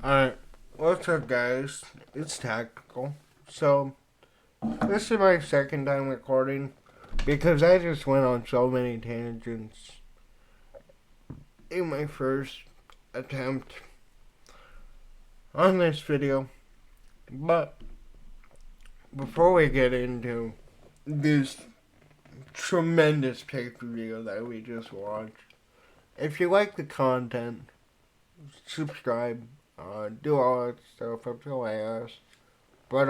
Alright, what's up guys? It's Tactical. So, this is my second time recording because I just went on so many tangents in my first attempt on this video. But, before we get into this tremendous pay-per-view that we just watched, if you like the content, subscribe, do all that stuff up your ass. But,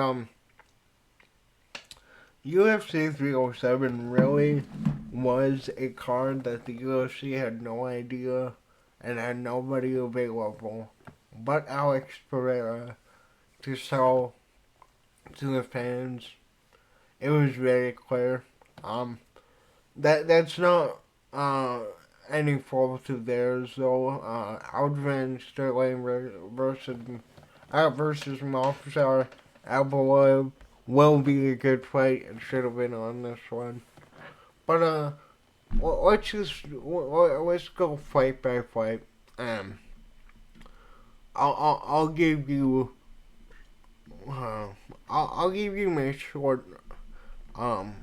UFC 307 really was a card that the UFC had no idea and had nobody available but Alex Pereira to sell to the fans. It was very clear. That's not any fault of theirs though. Alderman Sterling versus Mofsar Alboyev will be a good fight and should have been on this one. But let's go fight by fight. I'll give you I'll give you um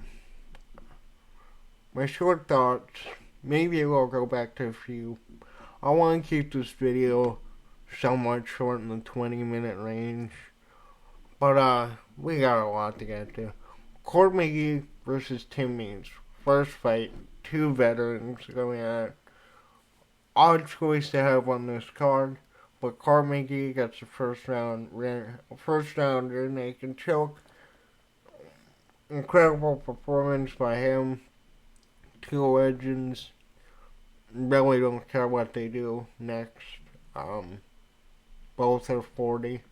my short thoughts. Maybe we'll go back to a few. I want to keep this video somewhat short in the 20-minute range. But we got a lot to get to. Court McGee versus Tim Means. First fight, two veterans going at it. Odd choice to have on this card, but Court McGee gets the first rounder naked and choke. Incredible performance by him. Two legends. Really don't care what they do next. Both are 40.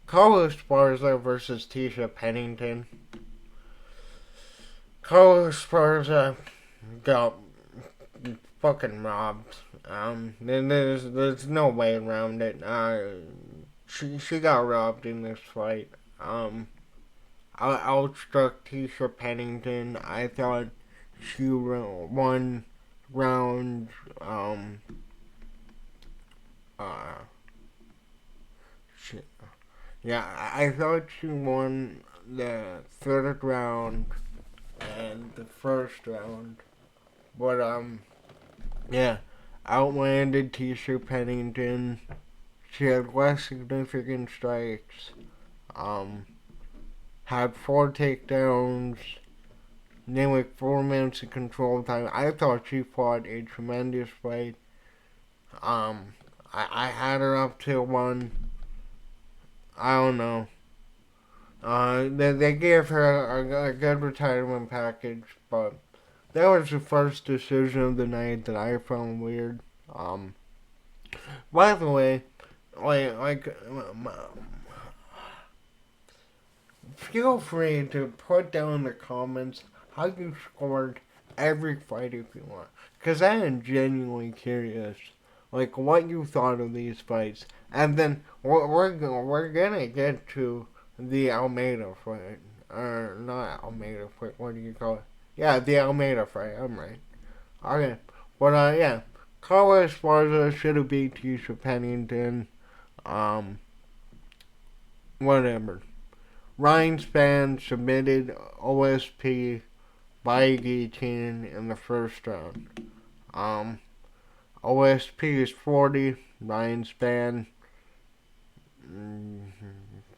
Carlos Esparza versus Tisha Pennington. Carlos Esparza got fucking robbed. There's no way around it. She got robbed in this fight. I outstruck Tisha Pennington. I thought she won round, I thought she won the third round and the first round. But, outlanded Tisha Pennington. She had less significant strikes. Had 4 takedowns. Nearly 4 minutes of control time. I thought she fought a tremendous fight. I had her up to 1. I don't know. They gave her a good retirement package, but that was the first decision of the night that I found weird. By the way, feel free to put down in the comments how you scored every fight if you want. Because I am genuinely curious, what you thought of these fights. And then we're gonna get to the Almeida fight. Or not Almeida fight, what do you call it? Yeah, the Almeida fight, I'm right. Okay, but Carlos Esparza should have beat Tisha Pennington. Whatever. Ryan Spann submitted OSP by guillotine in the first round. OSP is 40. Ryan Spann,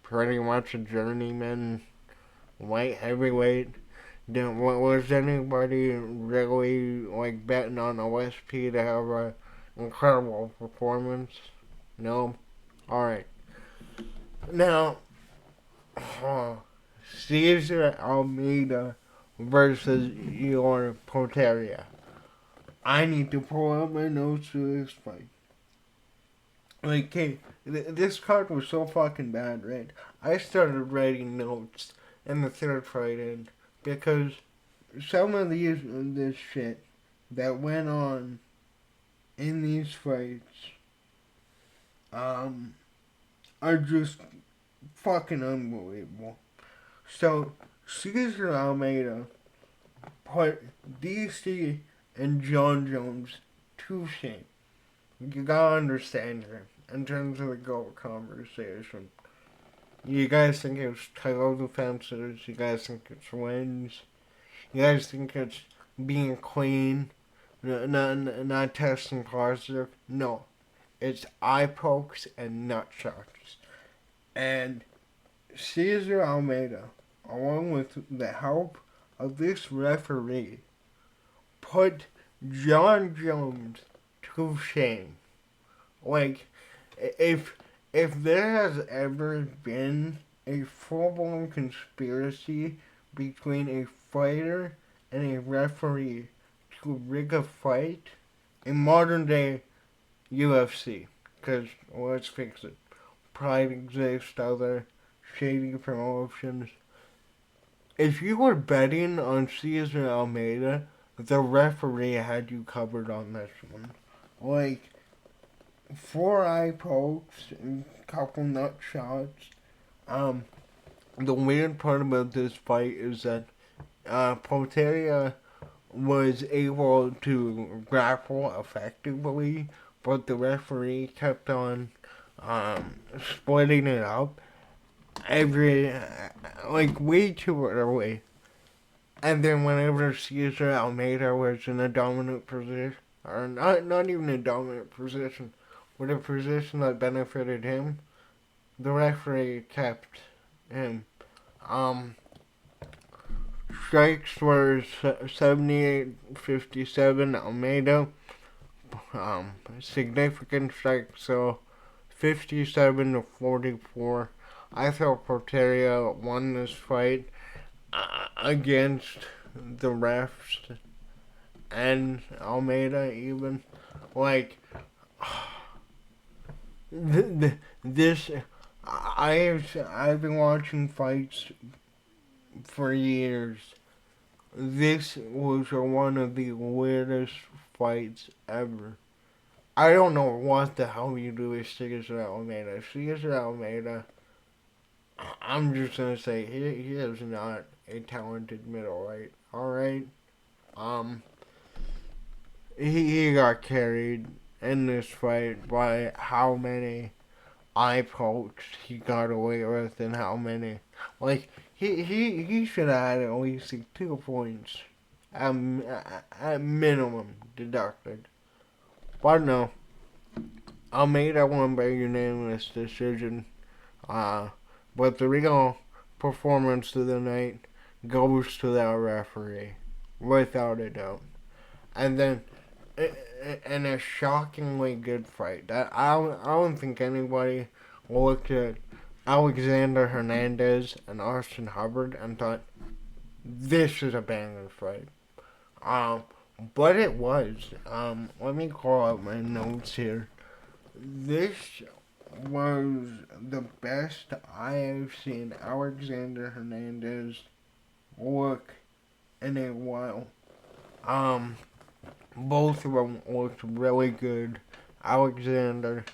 pretty much a journeyman light heavyweight. Was anybody really betting on OSP to have an incredible performance? No. All right. Now, Cesar Almeida versus your Pereira. I need to pull out my notes for this fight. This card was so fucking bad, right? I started writing notes in the third fight in because some of this shit that went on in these fights are just fucking unbelievable. So, Cesar Almeida put DC and John Jones to shame. you gotta understand here in terms of the GOAT conversation. You guys think it's title defenses, you guys think it's wins, you guys think it's being clean, not testing positive. No, it's eye pokes and nut shots. And Cesar Almeida, along with the help of this referee, put John Jones to shame. Like, if there has ever been a full-blown conspiracy between a fighter and a referee to rig a fight in modern day UFC, because let's face it, Pride exists, other shady promotions. If you were betting on Cesar Almeida, the referee had you covered on this one. Like, 4 eye pokes and a couple nut shots. The weird part about this fight is that Pereira was able to grapple effectively, but the referee kept on splitting it up way too early. And then whenever Cesar Almeida was in a dominant position, or not even a dominant position, but a position that benefited him, the referee kept him. Strikes were 78-57 Almeida. Significant strikes, so 57-44. I thought Pereira won this fight against the refs and Almeida even. Like, this, I've been watching fights for years. This was one of the weirdest fights ever. I don't know what the hell you do with Cesar Almeida. Cesar Almeida, I'm just gonna say he is not a talented middleweight. All right, he got carried in this fight by how many eye pokes he got away with and how many. Like, he should have had at least 2 points at minimum deducted. But no, Almeida won by unanimous decision. But the real performance of the night goes to that referee, without a doubt. And then, in a shockingly good fight, that I don't think anybody looked at Alexander Hernandez and Austin Hubbard and thought, this is a banger fight. But it was. Let me call out my notes here. This was the best I have seen Alexander Hernandez look in a while. Both of them looked really good. Alexander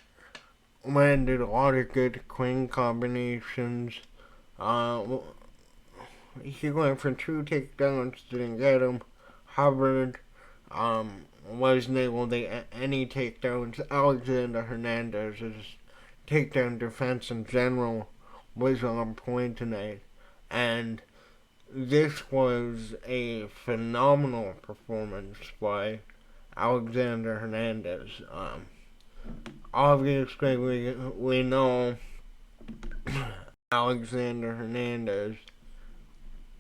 landed a lot of good clean combinations. He went for 2 takedowns, didn't get him. Hubbard wasn't able to get any takedowns. Alexander Hernandez's takedown defense in general was on point tonight. And this was a phenomenal performance by Alexander Hernandez. Obviously, we know Alexander Hernandez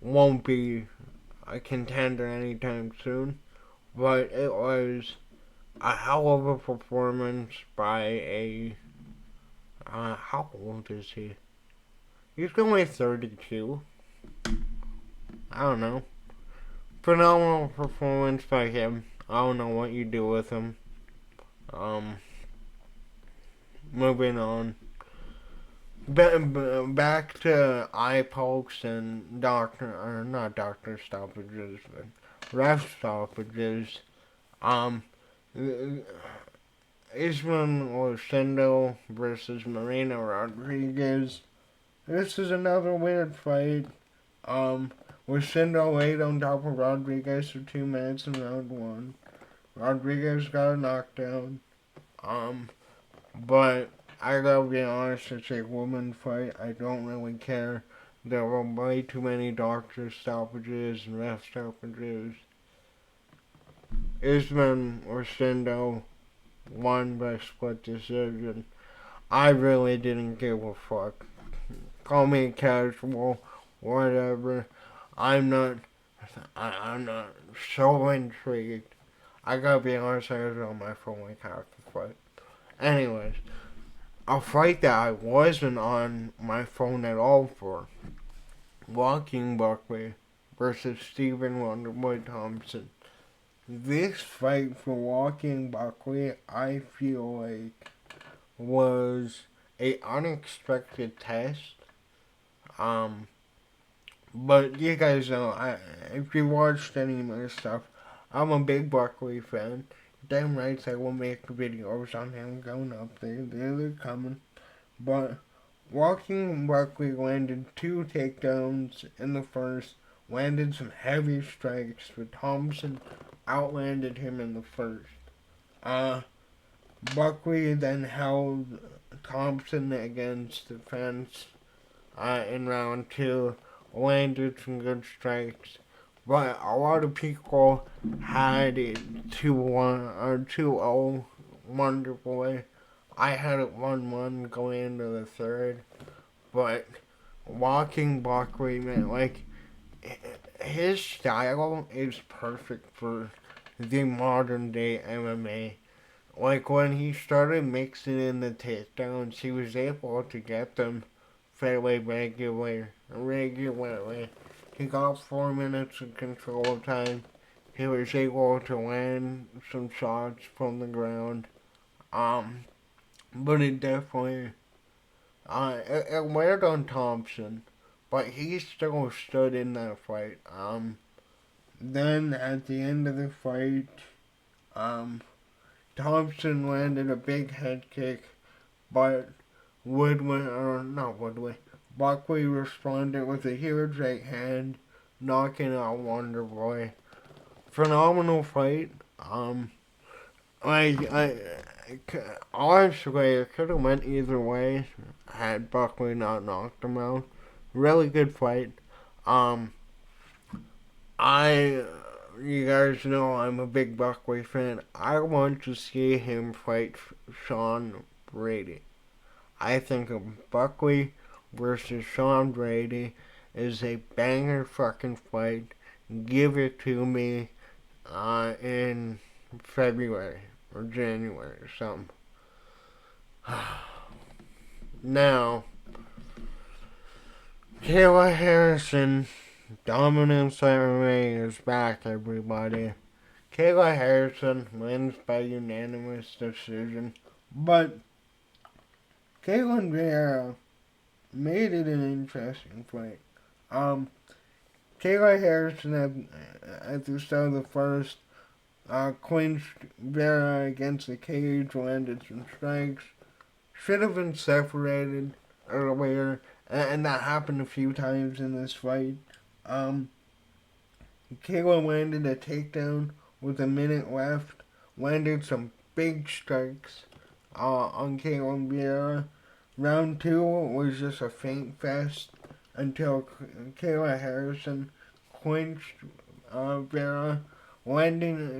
won't be a contender anytime soon, but it was a hell of a performance by a how old is he? He's only 32. I don't know. Phenomenal performance by him. I don't know what you do with him. Moving on. Back to eye pokes and not doctor stoppages, but ref stoppages. Isman Lucindo versus Marina Rodriguez. This is another weird fight. Lucindo laid on top of Rodriguez for 2 minutes in round 1. Rodriguez got a knockdown. But I gotta be honest, it's a woman fight. I don't really care. There were way too many doctor stoppages and ref stoppages. Isman or Sindo won by split decision. I really didn't give a fuck. Call me casual, whatever. I'm not. I'm not so intrigued. I gotta be honest, I was on my phone like half the fight. Anyways, a fight that I wasn't on my phone at all for. Joaquin Buckley versus Stephen Wonderboy Thompson. This fight for Joaquin Buckley, I feel like, was a unexpected test. But you guys know, if you watched any of my stuff, I'm a big Buckley fan. Damn right I will make videos on him going up there. They're coming. But Joaquin Buckley landed 2 takedowns in the first, landed some heavy strikes, but Thompson outlanded him in the first. Buckley then held Thompson against the fence in round 2, landed some good strikes, but a lot of people had it 2-1 or 2-0 Wonderboy. I had it 1-1 going into the third, but Joaquin Buckley, man, like, his style is perfect for the modern day MMA. Like, when he started mixing in the takedowns, he was able to get them fairly regularly. He got 4 minutes of control time. He was able to land some shots from the ground. But it definitely, it weighed on Thompson, but he still stood in that fight. Then at the end of the fight, Thompson landed a big head kick, but Buckley responded with a huge right hand, knocking out Wonderboy. Phenomenal fight. Honestly, it could have went either way had Buckley not knocked him out. Really good fight. You guys know I'm a big Buckley fan. I want to see him fight Sean Brady. I think Buckley versus Sean Brady is a banger fucking fight. Give it to me in February or January or something. Now, Kayla Harrison, Dominance MMA is back, everybody. Kayla Harrison wins by unanimous decision, but Caitlin Pereira made it an interesting fight. Kayla Harrison at the start of the first clinched Vera against the cage, landed some strikes. Should have been separated earlier, and that happened a few times in this fight. Kayla landed a takedown with a minute left, landed some big strikes on Caitlin Vera. Round 2 was just a faint fest until Kayla Harrison clinched Vera.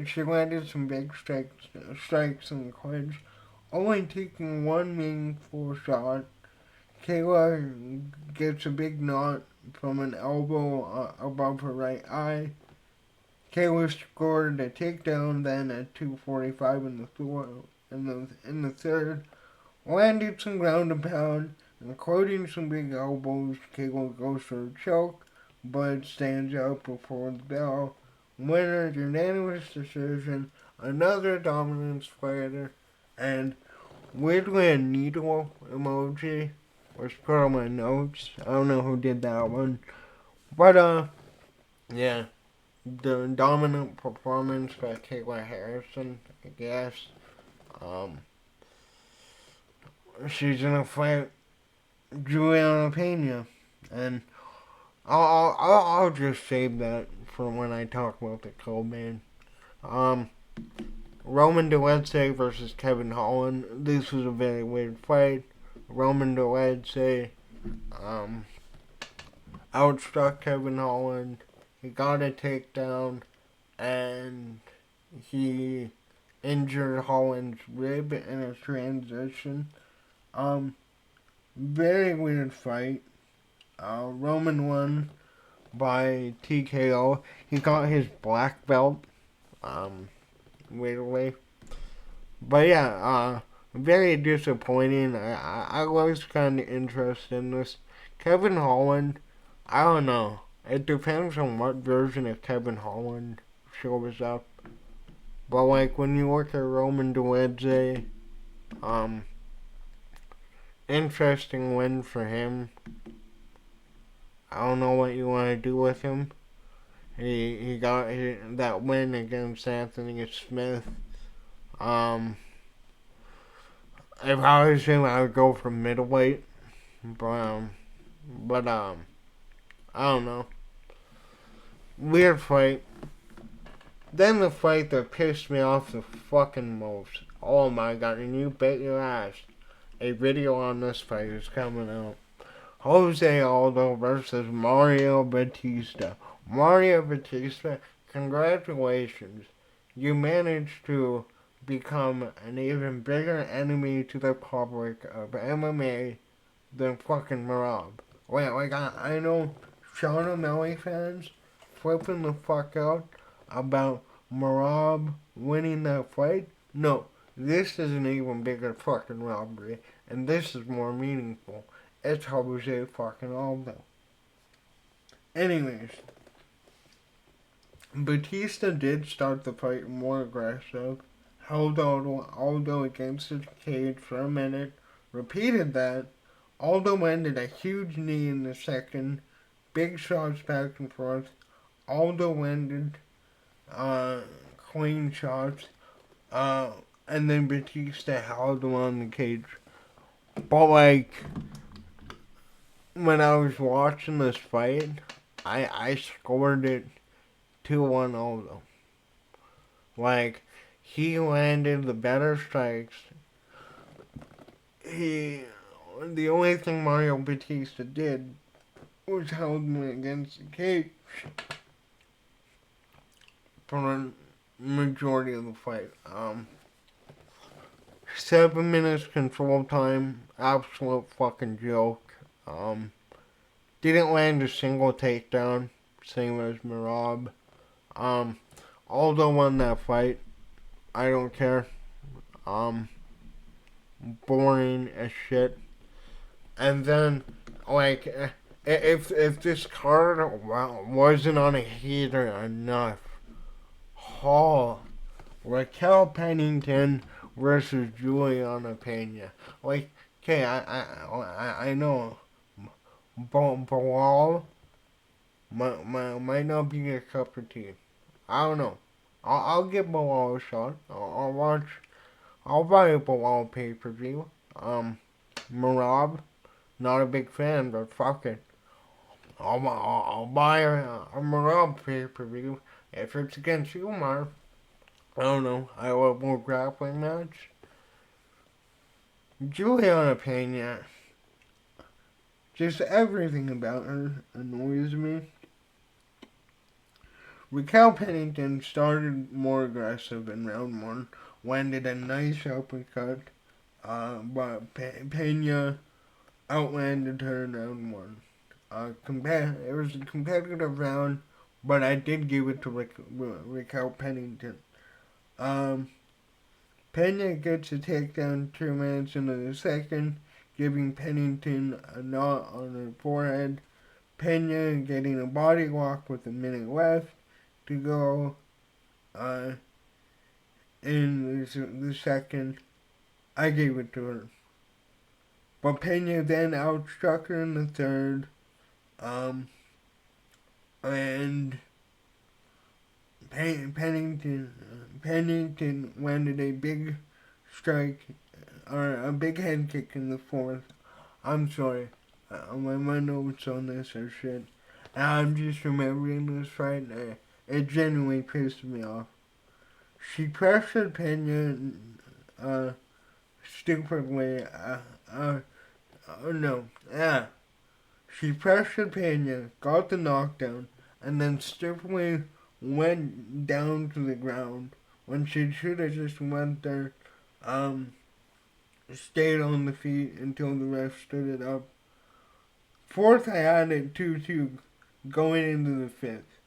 She landed some big strikes in the clinch, only taking one meaningful shot. Kayla gets a big knot from an elbow above her right eye. Kayla scored a takedown then at 2:45 in the third. Landed some ground and pound, including some big elbows. Kayla goes for a choke, but stands up before the bell. Winner, unanimous decision, another dominance fighter, and weirdly a needle emoji was put on my notes. I don't know who did that one. But, yeah, the dominant performance by Kayla Harrison, I guess. She's gonna fight Juliana Pena, and I'll just save that for when I talk about the co-main. Roman Duetse versus Kevin Holland. This was a very weird fight. Roman Duetse outstruck Kevin Holland. He got a takedown, and he injured Holland's rib in a transition. Very weird fight. Roman won by TKO. He got his black belt, weirdly. But yeah, very disappointing. I was kind of interested in this. Kevin Holland, I don't know. It depends on what version of Kevin Holland shows up. But like when you look at Roman Duedze, interesting win for him. I don't know what you want to do with him. He got that win against Anthony Smith. If I was him, I would go for middleweight. But I don't know. Weird fight. Then the fight that pissed me off the fucking most. Oh my god, and you bet your ass a video on this fight is coming out. Jose Aldo versus Mario Batista. Mario Batista, congratulations. You managed to become an even bigger enemy to the public of MMA than fucking Marab. Wait, like, I know Sean O'Malley fans flipping the fuck out about Marab winning that fight. No, this is an even bigger fucking robbery, and this is more meaningful. It's Jose fucking Aldo. Anyways, Batista did start the fight more aggressive, held Aldo against the cage for a minute, repeated that. Aldo landed a huge knee in the second, big shots back and forth. Aldo landed clean shots, and then Batista held him on the cage. But like, when I was watching this fight, I scored it 2-1 Aldo. Like, he landed the better strikes. The only thing Mario Batista did was held me against the cage for the majority of the fight. 7 minutes control time, absolute fucking joke. Didn't land a single takedown, same as Marab. Aldo won that fight. I don't care. Boring as shit. And then, like, if this card wasn't on a heater enough, Raquel Pennington versus Juliana Pena. Like, okay, I know, Bilal might not be a cup of tea. I don't know. I'll give Bilal a shot. I'll buy a Bilal pay-per-view. Marab, not a big fan, but fuck it. I'll buy a Marab pay-per-view if it's against you, Marv. I don't know. I love more grappling match. Juliana Pena, just everything about her annoys me. Raquel Pennington started more aggressive in round one, landed a nice uppercut, but Pena outlanded her in round one. It was a competitive round, but I did give it to Raquel Pennington. Pena gets a takedown 2 minutes into the second, giving Pennington a knot on her forehead. Pena getting a body lock with a minute left to go in the second. I gave it to her. But Pena then outstruck her in the third. And Pennington landed a big strike, or a big head kick in the fourth. I'm sorry. My notes on this are shit. And I'm just remembering this fight. It genuinely pissed me off. she pressured Pena, stupidly, no, yeah. She pressured Pena, got the knockdown, and then stupidly went down to the ground when she should have just went there, stayed on the feet until the ref stood it up. Fourth, I had it 2-2 going into the fifth.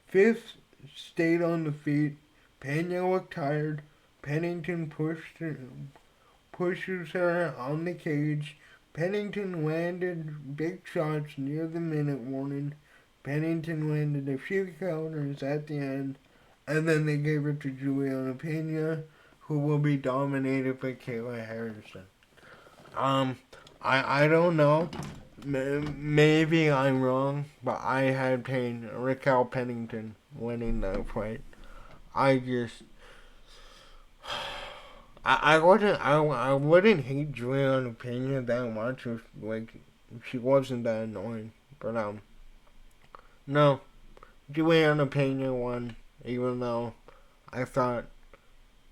Fifth, stayed on the feet. Pena looked tired. Pennington pushes her on the cage. Pennington landed big shots near the minute warning. Pennington landed a few counters at the end, and then they gave it to Juliana Pena, who will be dominated by Kayla Harrison. I don't know. Maybe I'm wrong, but I had Raquel Pennington winning that fight. I just, I wouldn't hate Juliana Pena that much if she wasn't that annoying. But no, Juliana Pena won, even though I thought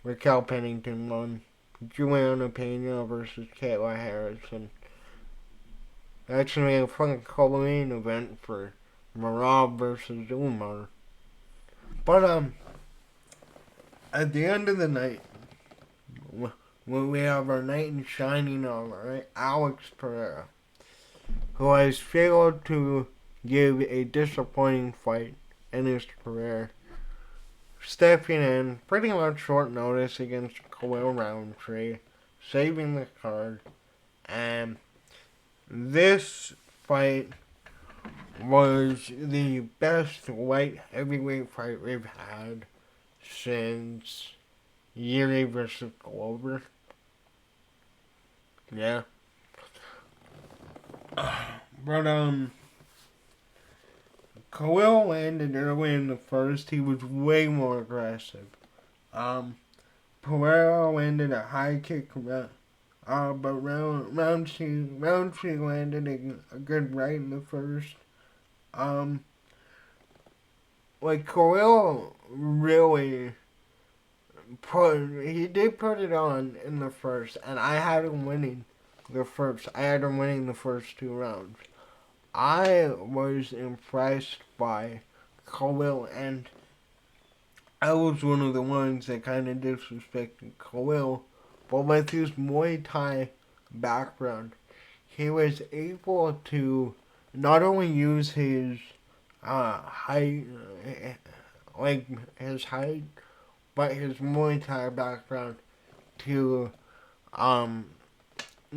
Raquel Pennington won. Juliana Pena versus Kayla Harrison. That's gonna be a fun Halloween event for Marab versus Umar. But at the end of the night, we have our knight in shining armor, right? Alex Pereira, who has failed to give a disappointing fight in his career, stepping in pretty much short notice against Khalil Roundtree, saving the card, and this fight was the best light heavyweight fight we've had since Yuri versus Glover. Yeah. But Khalil landed early in the first. He was way more aggressive. Pereira landed a high kick, but Roundtree landed a good right in the first. Khalil really he did put it on in the first, and I had him winning the first. I had him winning the first 2 rounds. I was impressed by Khalil, and I was one of the ones that kind of disrespected Khalil, but with his Muay Thai background, he was able to not only use his height, his height, but his Muay Thai background to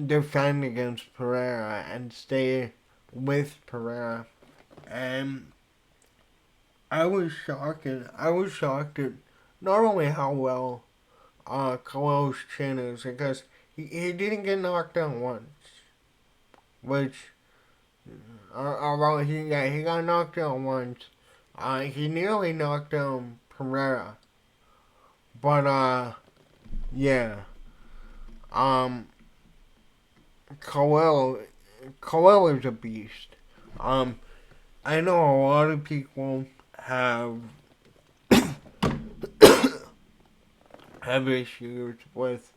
defend against Pereira and stay with Pereira. And I was shocked at not only how well Khalil's chin is, because he didn't get knocked out once, which he got knocked out once. He nearly knocked down Pereira, but yeah, Khalil is a beast. I know a lot of people have issues with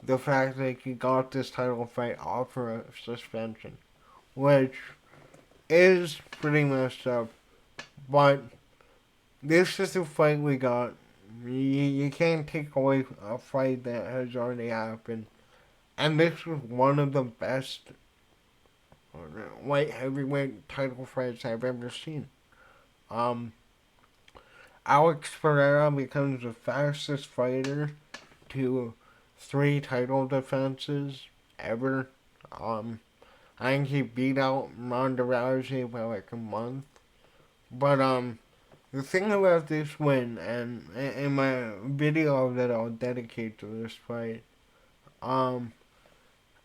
the fact that he got this title fight off for a suspension, which is pretty messed up. But this is the fight we got. You can't take away a fight that has already happened. And this was one of the best light heavyweight title fights I've ever seen. Alex Pereira becomes the fastest fighter to 3 title defenses ever. I think he beat out Ronda Rousey by like a month. But the thing about this win, and in my video that I'll dedicate to this fight,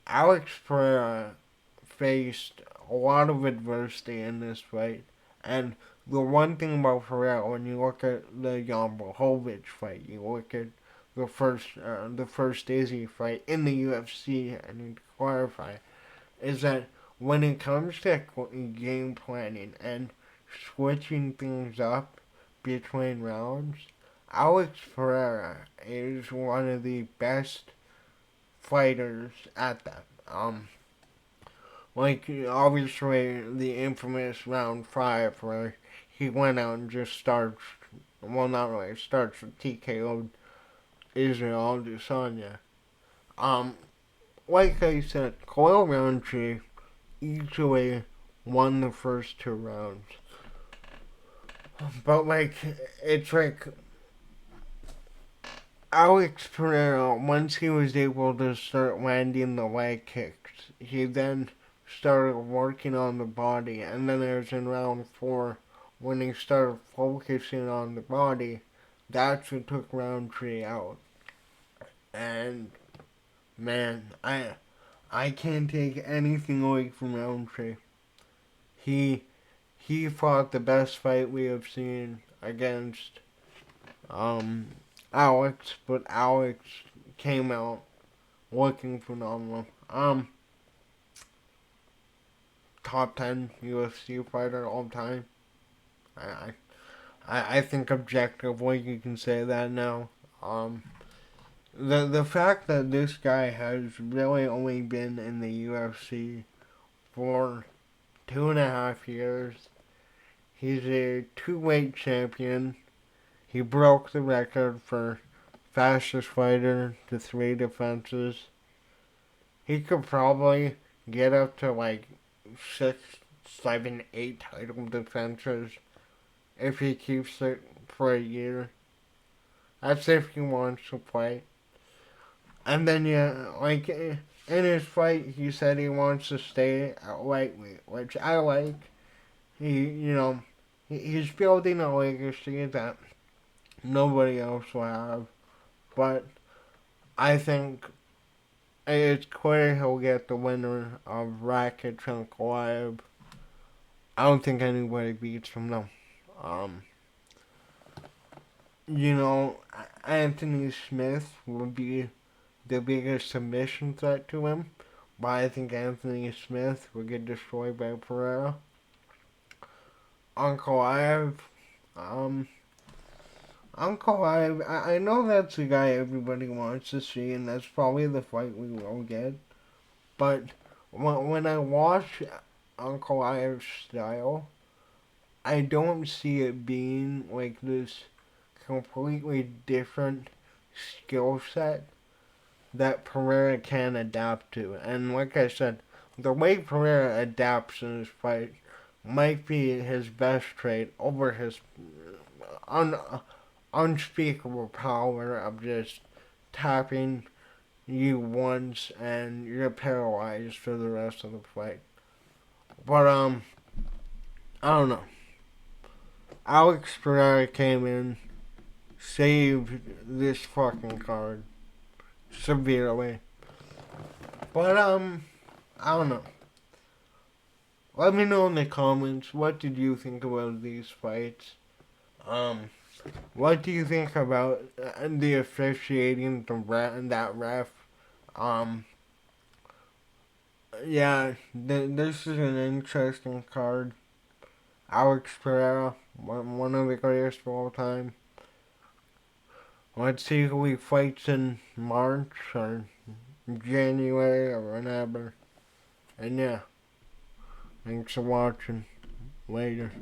Alex Pereira faced a lot of adversity in this fight, and the one thing about Pereira, when you look at the Jan Blachowicz fight, you look at the first Izzy fight in the UFC, I need to clarify, is that when it comes to game planning and switching things up between rounds, Alex Pereira is one of the best fighters at that. Like, obviously, the infamous round 5 where he went out and just starts, well, not really, starts with TKO'd Israel Adesanya. Um, like I said, Khalil Roundtree easily won the first 2 rounds. But, like, it's like Alex Pereira, once he was able to start landing the leg kicks, he then started working on the body. And then there's in round 4, when he started focusing on the body, that's what took Roundtree out. And, man, I can't take anything away from Roundtree. He he fought the best fight we have seen against um Alex, but Alex came out looking phenomenal. Top 10 UFC fighter all time. I I think objectively you can say that now. Um, the fact that this guy has really only been in the UFC for 2.5 years. He's a two-weight champion. He broke the record for fastest fighter to 3 defenses. He could probably get up to like 6, 7, 8 title defenses if he keeps it for a year. That's if he wants to fight. And then, yeah, like in his fight, he said he wants to stay at lightweight, which I like. He's building a legacy that nobody else will have. But I think it's clear he'll get the winner of Rakic and Kaliv. I don't think anybody beats him, though. Um, Anthony Smith would be the biggest submission threat to him. But I think Anthony Smith would get destroyed by Pereira. Uncle Ive, um, Uncle Ive, I know that's the guy everybody wants to see, and that's probably the fight we will get. But when I watch Uncle Ive's style, I don't see it being like this completely different skill set that Pereira can adapt to. And like I said, the way Pereira adapts in his fight might be his best trait over his un- unspeakable power of just tapping you once and you're paralyzed for the rest of the fight. But I don't know. Alex Pereira came in, saved this fucking card severely. But I don't know. Let me know in the comments, what did you think about these fights? What do you think about the officiating, that ref? Um, yeah, this is an interesting card. Alex Pereira, one of the greatest of all time. Let's see who he fights in March or January or whenever. And yeah, thanks for watching. Later.